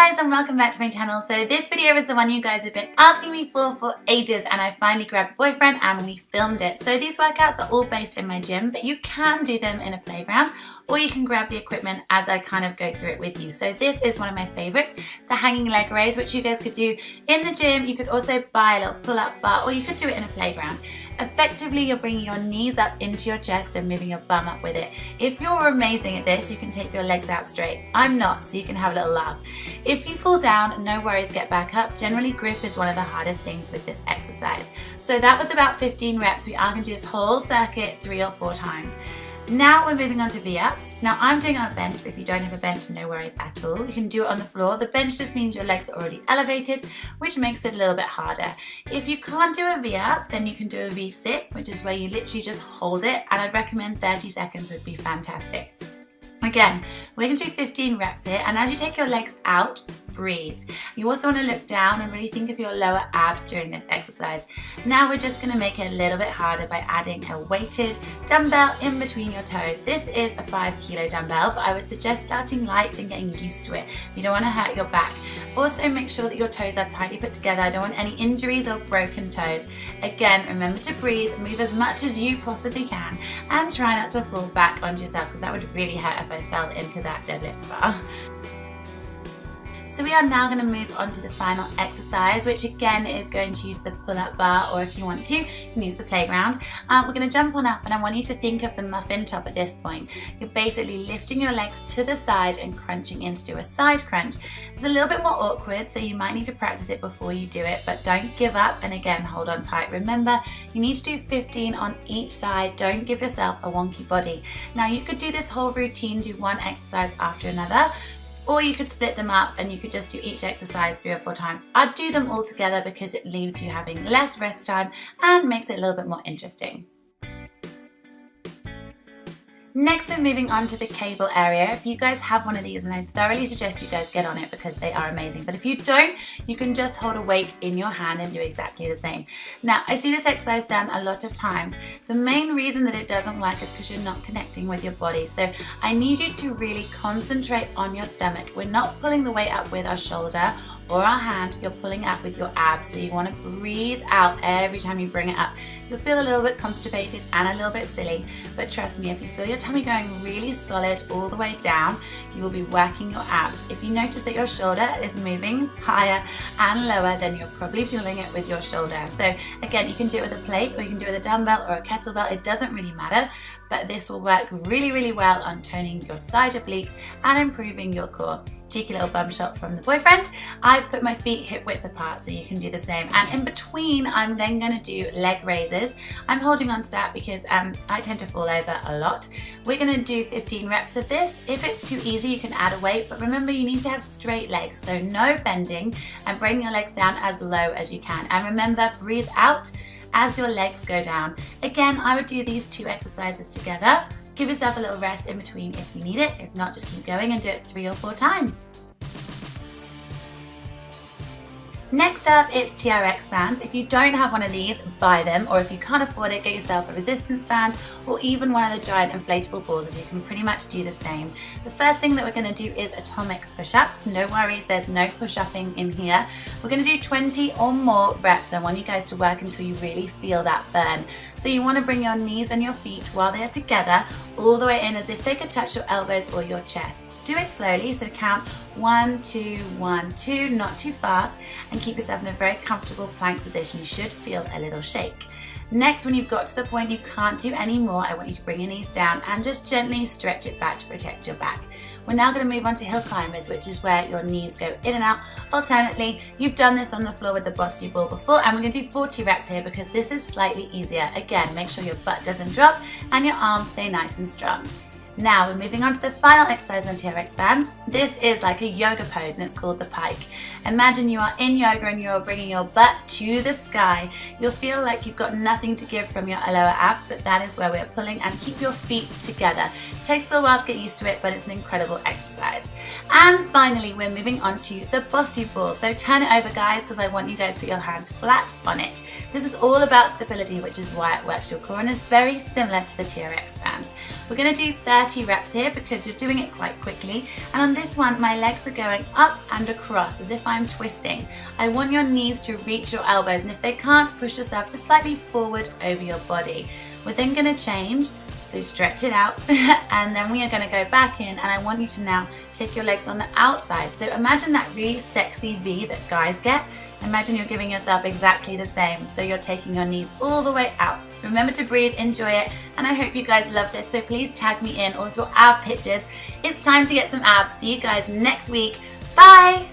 guys, and welcome back to my channel. So this video is the one you guys have been asking me for ages, and I finally grabbed a boyfriend and we filmed it. So these workouts are all based in my gym, but you can do them in a playground, or you can grab the equipment as I kind of go through it with you. So this is one of my favorites, the hanging leg raise, which you guys could do in the gym. You could also buy a little pull-up bar, or you could do it in a playground. Effectively, you're bringing your knees up into your chest and moving your bum up with it. If you're amazing at this, you can take your legs out straight. I'm not, so you can have a little laugh. If you fall down, no worries, get back up. Generally, grip is one of the hardest things with this exercise. So that was about 15 reps. We are going to do this whole circuit 3 or 4 times. Now we're moving on to V-ups. Now I'm doing it on a bench, but if you don't have a bench, no worries at all. You can do it on the floor. The bench just means your legs are already elevated, which makes it a little bit harder. If you can't do a V-up, then you can do a V-sit, which is where you literally just hold it, and I'd recommend 30 seconds would be fantastic. Again, we're going to do 15 reps here, and as you take your legs out, breathe. You also want to look down and really think of your lower abs during this exercise. Now we're just going to make it a little bit harder by adding a weighted dumbbell in between your toes. This is a 5 kilo dumbbell, but I would suggest starting light and getting used to it. You don't want to hurt your back. Also make sure that your toes are tightly put together. I don't want any injuries or broken toes. Again, remember to breathe, move as much as you possibly can, and try not to fall back onto yourself, because that would really hurt if I fell into that deadlift bar. So we are now going to move on to the final exercise, which again is going to use the pull-up bar, or if you want to, you can use the playground. We're going to jump on up, and I want you to think of the muffin top at this point. You're basically lifting your legs to the side and crunching in to do a side crunch. It's a little bit more awkward, so you might need to practice it before you do it, but don't give up, and again, hold on tight. Remember, you need to do 15 on each side. Don't give yourself a wonky body. Now you could do this whole routine, do one exercise after another, or you could split them up and you could just do each exercise 3 or 4 times. I'd do them all together because it leaves you having less rest time and makes it a little bit more interesting. Next, we're moving on to the cable area. If you guys have one of these, and I thoroughly suggest you guys get on it because they are amazing. But if you don't, you can just hold a weight in your hand and do exactly the same. Now, I see this exercise done a lot of times. The main reason that it doesn't work is because you're not connecting with your body. So I need you to really concentrate on your stomach. We're not pulling the weight up with our shoulder or our hand, you're pulling up with your abs. So you want to breathe out every time you bring it up. You'll feel a little bit constipated and a little bit silly, but trust me, if you feel your tummy going really solid all the way down, you will be working your abs. If you notice that your shoulder is moving higher and lower, then you're probably fueling it with your shoulder. So again, you can do it with a plate, or you can do it with a dumbbell or a kettlebell. It doesn't really matter, but this will work really, really well on toning your side obliques and improving your core. Cheeky little bum shot from the boyfriend. I've put my feet hip width apart, so you can do the same. And in between, I'm then going to do leg raises. I'm holding on to that because I tend to fall over a lot. We're going to do 15 reps of this. If it's too easy, you can add a weight, but remember, you need to have straight legs, so no bending, and bring your legs down as low as you can. And remember, breathe out as your legs go down. Again, I would do these 2 exercises together. Give yourself a little rest in between if you need it. If not, just keep going and do it 3 or 4 times. Next up, it's TRX bands. If you don't have one of these, buy them, or if you can't afford it, get yourself a resistance band or even one of the giant inflatable balls, as you can pretty much do the same. The first thing that we're going to do is atomic push-ups. No worries, there's no push-upping in here. We're going to do 20 or more reps. I want you guys to work until you really feel that burn. So you want to bring your knees and your feet while they're together all the way in, as if they could touch your elbows or your chest. Do it slowly, so count 1, 2, 1, 2, not too fast, and keep yourself in a very comfortable plank position. You should feel a little shake. Next, when you've got to the point you can't do any more, I want you to bring your knees down and just gently stretch it back to protect your back. We're now going to move on to hill climbers, which is where your knees go in and out alternately. You've done this on the floor with the Bosu ball before, and we're going to do 40 reps here because this is slightly easier. Again, make sure your butt doesn't drop and your arms stay nice and strong. Now we're moving on to the final exercise on TRX bands. This is like a yoga pose, and it's called the pike. Imagine you are in yoga and you're bringing your butt to the sky. You'll feel like you've got nothing to give from your lower abs, but that is where we're pulling, and keep your feet together. It takes a little while to get used to it, but it's an incredible exercise. And finally, we're moving on to the Bosu ball. So turn it over, guys, because I want you guys to put your hands flat on it. This is all about stability, which is why it works your core and is very similar to the TRX bands. We're going to do 30 30 reps here because you're doing it quite quickly. And on this one, my legs are going up and across as if I'm twisting. I want your knees to reach your elbows, and if they can't, push yourself just slightly forward over your body. We're then going to change. So stretch it out and then we are going to go back in, and I want you to now take your legs on the outside. So imagine that really sexy V that guys get. Imagine you're giving yourself exactly the same. So you're taking your knees all the way out. Remember to breathe, enjoy it, and I hope you guys love this. So please tag me in all of your ab pictures. It's time to get some abs. See you guys next week. Bye!